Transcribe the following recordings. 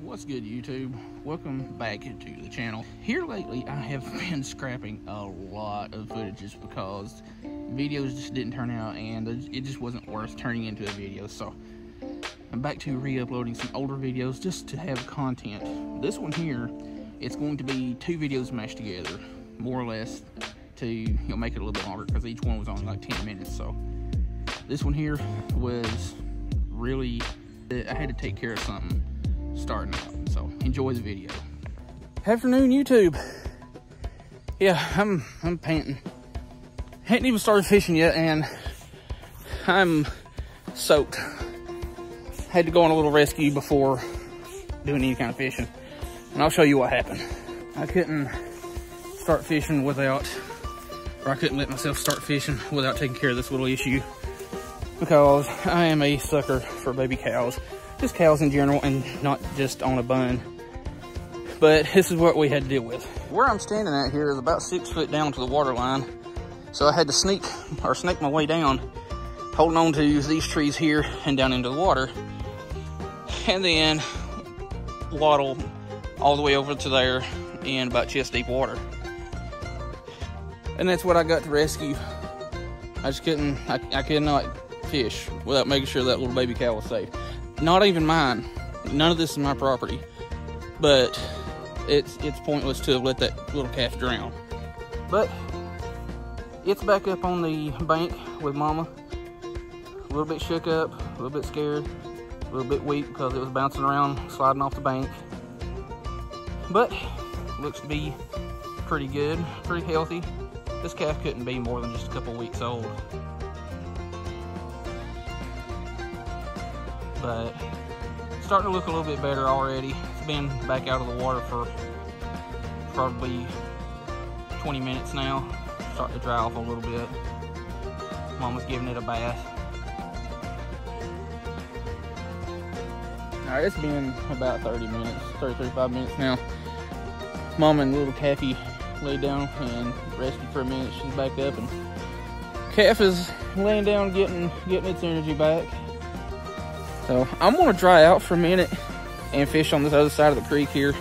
What's good, YouTube? Welcome back to the channel. Here lately I have been scrapping a lot of footage just because videos just didn't turn out and it just wasn't worth turning into a video. So I'm back to re-uploading some older videos just to have content. This one here, it's going to be 2 videos mashed together, more or less, to make it a little bit longer because each one was only like 10 minutes. So this one here was really, I had to take care of something starting out, so enjoy the video. Afternoon, YouTube. Yeah, I'm panting. Hadn't even started fishing yet and I'm soaked. Had to go on a little rescue before doing any kind of fishing, and I'll show you what happened. I couldn't start fishing without, or I couldn't let myself start fishing without taking care of this little issue, because I am a sucker for baby cows. Just cows in general, and not just on a bun. But this is what we had to deal with. Where I'm standing at here is about 6 foot down to the water line, so I had to snake my way down, holding on to these trees here and down into the water, and then waddle all the way over to there in about chest deep water. And that's what I got to rescue. I just couldn't, I could not fish without making sure that little baby cow was safe. Not even mine. None of this is my property. But it's pointless to have let that little calf drown. But it's back up on the bank with Mama. A little bit shook up, a little bit scared, a little bit weak because it was bouncing around, sliding off the bank. But looks to be pretty good, pretty healthy. This calf couldn't be more than just a couple weeks old. But it's starting to look a little bit better already. It's been back out of the water for probably 20 minutes now. Starting to dry off a little bit. Mama's giving it a bath. All right, it's been about 35 minutes now. Mama and little Caffy laid down and rested for a minute. She's back up, and calf is laying down getting its energy back. So I'm gonna dry out for a minute and fish on this other side of the creek here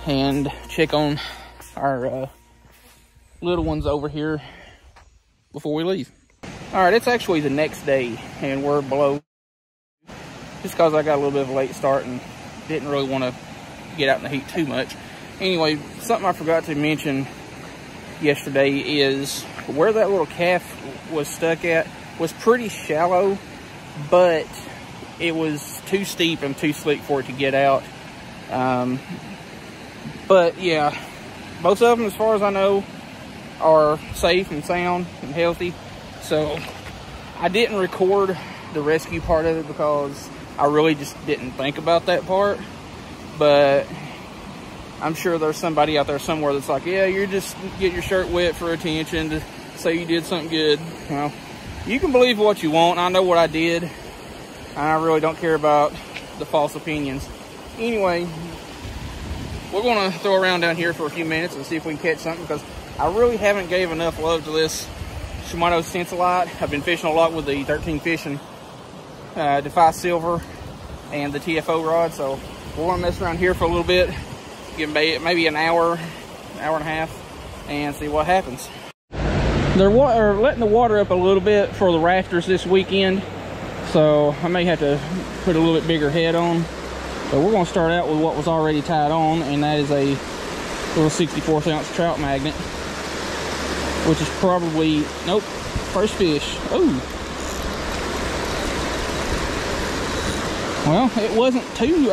and check on our little ones over here before we leave. All right, it's actually the next day and we're below, just because I got a little bit of a late start and didn't really want to get out in the heat too much. Anyway, something I forgot to mention yesterday is where that little calf was stuck at was pretty shallow, but it was too steep and too slick for it to get out. But yeah, both of them, as far as I know, are safe and sound and healthy. So I didn't record the rescue part of it because I really just didn't think about that part. But I'm sure there's somebody out there somewhere that's like, yeah, you're just getting your shirt wet for attention to say you did something good. Well, you can believe what you want. I know what I did. I really don't care about the false opinions. Anyway, we're gonna throw around down here for a few minutes and see if we can catch something, because I really haven't gave enough love to this Shimano Sensolite. I've been fishing a lot with the 13 Fishing Defy Silver and the TFO rod, so we're gonna mess around here for a little bit, give maybe an hour and a half, and see what happens. They're letting the water up a little bit for the rafters this weekend, so I may have to put a little bit bigger head on. But we're going to start out with what was already tied on, and that is a little 64th ounce trout magnet, which is probably, nope, first fish. Ooh. Well, it wasn't too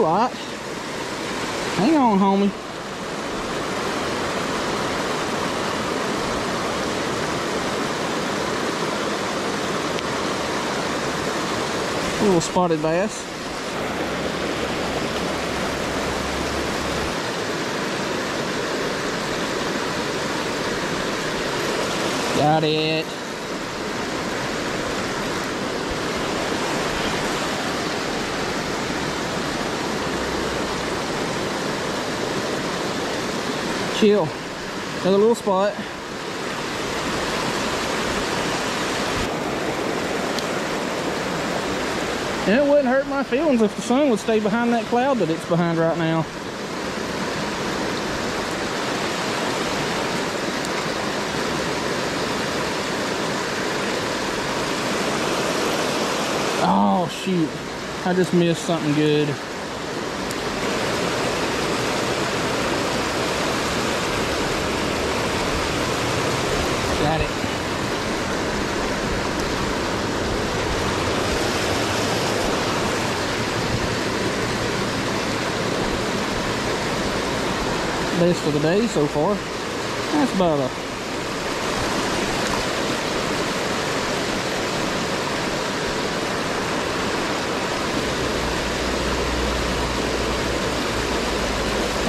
light. Hang on, homie. A little spotted bass. Got it. Chill. Another little spot. And it wouldn't hurt my feelings if the sun would stay behind that cloud that it's behind right now. Oh shoot, I just missed something good. Got it. Best of the day so far. That's about a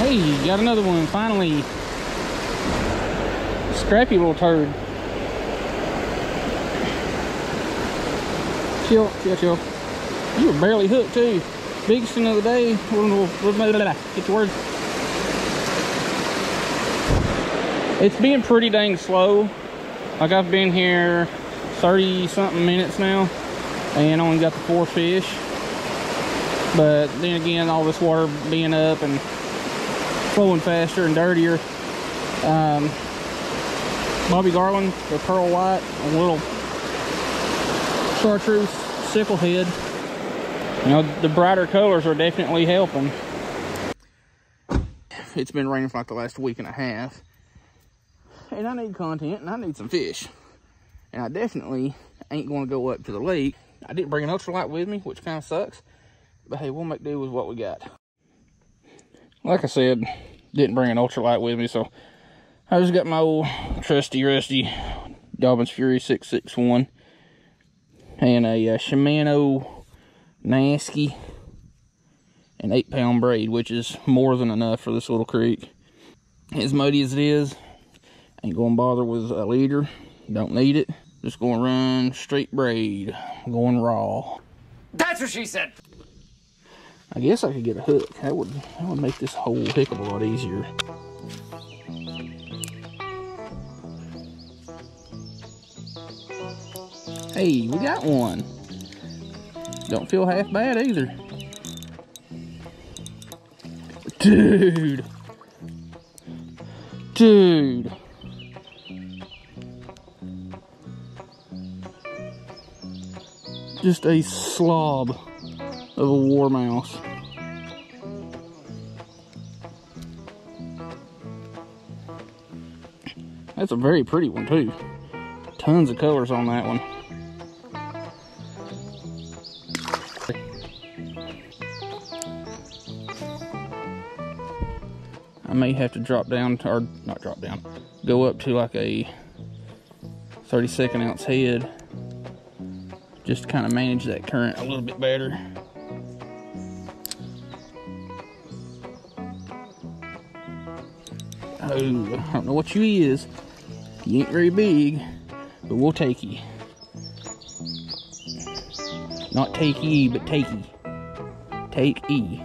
hey, got another one finally. Scrappy little turd. Chill, chill, chill. You were barely hooked too. Biggest one of the day. Get your words. It's been pretty dang slow. Like I've been here 30 something minutes now and only got the 4 fish. But then again, all this water being up and flowing faster and dirtier. Bobby Garland, the pearl white, a little chartreuse sicklehead. You know, the brighter colors are definitely helping. It's been raining for like the last week and a half. And I need content and I need some fish. And I definitely ain't going to go up to the lake. I didn't bring an ultralight with me, which kind of sucks. But hey, we'll make do with what we got. Like I said, didn't bring an ultralight with me, so I just got my old trusty rusty Dobbins Fury 661 and a Shimano Nasky, an 8-pound braid, which is more than enough for this little creek. As muddy as it is, ain't gonna bother with a leader. Don't need it. Just gonna run straight braid, going raw. That's what she said. I guess I could get a hook. That would make this whole heck of a lot easier. Hey, we got one. Don't feel half bad either. Dude. Dude. Just a slob of a war mouse. That's a very pretty one too. Tons of colors on that one. I may have to drop down, or not drop down, go up to like a 32nd ounce head just to kind of manage that current a little bit better. Oh, I don't know what you is. You ain't very big, but we'll take you. Not take ye, but take ye. Take E.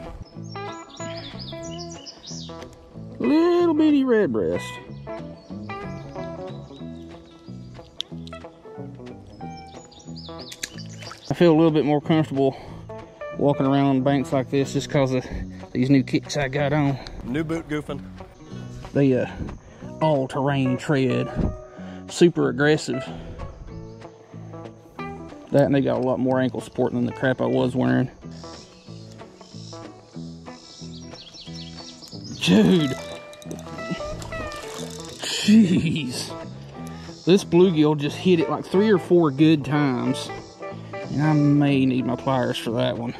Little bitty red breast. I feel a little bit more comfortable walking around banks like this just because of these new kicks I got on. New boot goofing. They all-terrain tread, super aggressive. That and they got a lot more ankle support than the crap I was wearing. Dude, jeez, this bluegill just hit it like 3 or 4 good times, and I may need my pliers for that one.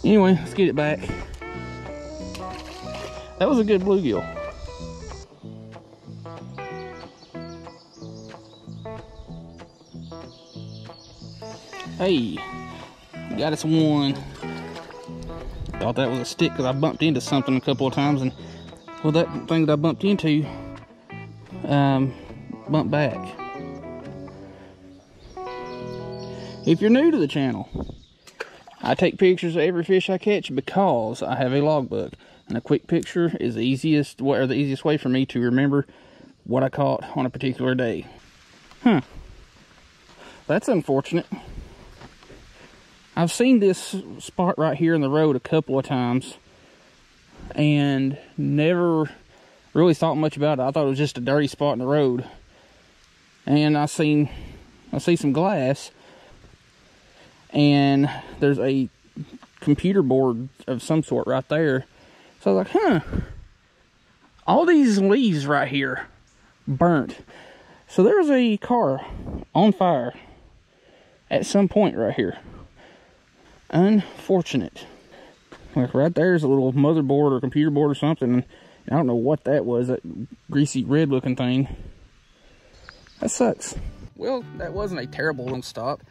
Anyway, let's get it back. That was a good bluegill. Hey, got us one. Thought that was a stick because I bumped into something a couple of times, and well, that thing that I bumped into bumped back. If you're new to the channel, I take pictures of every fish I catch because I have a logbook. And a quick picture is the easiest way for me to remember what I caught on a particular day. That's unfortunate. I've seen this spot right here in the road a couple of times and never really thought much about it. I thought it was just a dirty spot in the road. And I see some glass, and there's a computer board of some sort right there. So I was like, all these leaves right here burnt. So there's a car on fire at some point right here. Unfortunate. Like right there's a little motherboard or computer board or something. I don't know what that was, that greasy red looking thing. That sucks. Well, that wasn't a terrible long stop.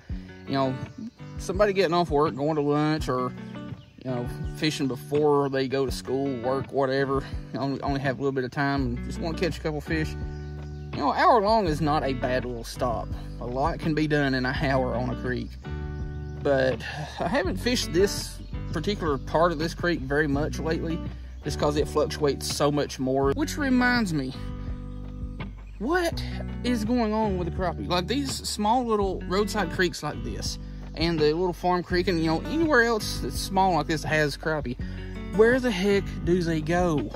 You know, somebody getting off work, going to lunch, or, you know, fishing before they go to school, work, whatever. Only have a little bit of time and just want to catch a couple fish. You know, an hour long is not a bad little stop. A lot can be done in an hour on a creek. But I haven't fished this particular part of this creek very much lately, just because it fluctuates so much more. Which reminds me, what is going on with the crappie? Like these small little roadside creeks like this, and the little farm creek, and you know, anywhere else that's small like this has crappie, where the heck do they go?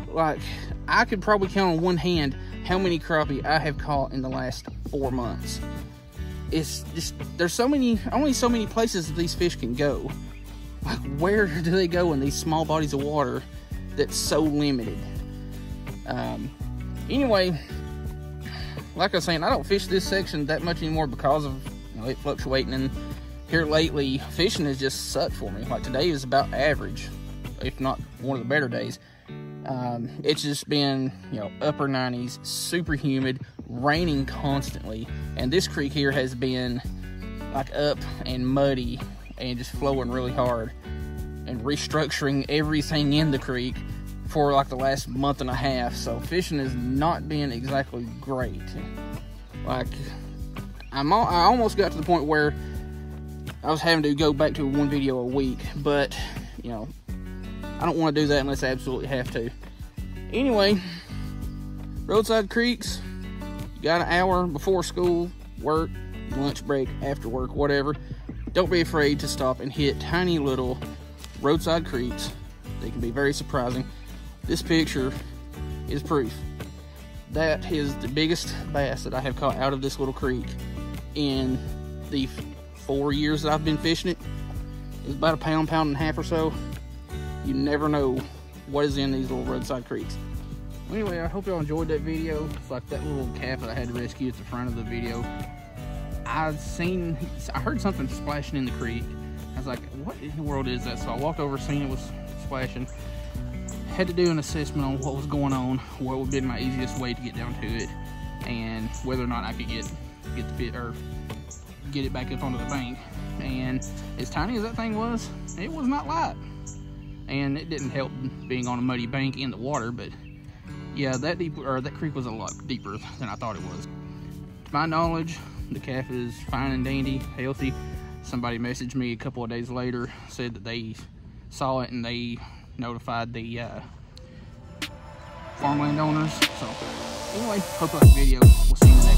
Like, I could probably count on one hand how many crappie I have caught in the last 4 months. It's just, there's only so many places that these fish can go. Like, where do they go in these small bodies of water that's so limited? Anyway, like I was saying, I don't fish this section that much anymore because of, you know, it fluctuating. And here lately, fishing has just sucked for me. Like today is about average, if not one of the better days. It's just been, you know, upper 90s, super humid, raining constantly, and this creek here has been like up and muddy and just flowing really hard, and restructuring everything in the creek for like the last month and a half. So fishing has not been exactly great. Like I almost got to the point where I was having to go back to one video a week, but you know, I don't want to do that unless I absolutely have to. Anyway, roadside creeks, you got an hour before school, work, lunch break, after work, whatever. Don't be afraid to stop and hit tiny little roadside creeks. They can be very surprising. This picture is proof. That is the biggest bass that I have caught out of this little creek in the 4 years that I've been fishing it. It's about a pound, pound and a half or so. You never know what is in these little roadside creeks. Anyway, I hope y'all enjoyed that video. It's like that little calf that I had to rescue at the front of the video. I heard something splashing in the creek. I was like, what in the world is that? So I walked over, seen it was splashing. Had to do an assessment on what was going on, what would be my easiest way to get down to it, and whether or not I could get it back up onto the bank. And as tiny as that thing was, it was not light. And it didn't help being on a muddy bank in the water, but yeah, that creek was a lot deeper than I thought it was. To my knowledge, the calf is fine and dandy, healthy. Somebody messaged me a couple of days later, said that they saw it and they notified the farmland owners. So anyway, hope you like the video. We'll see you in the next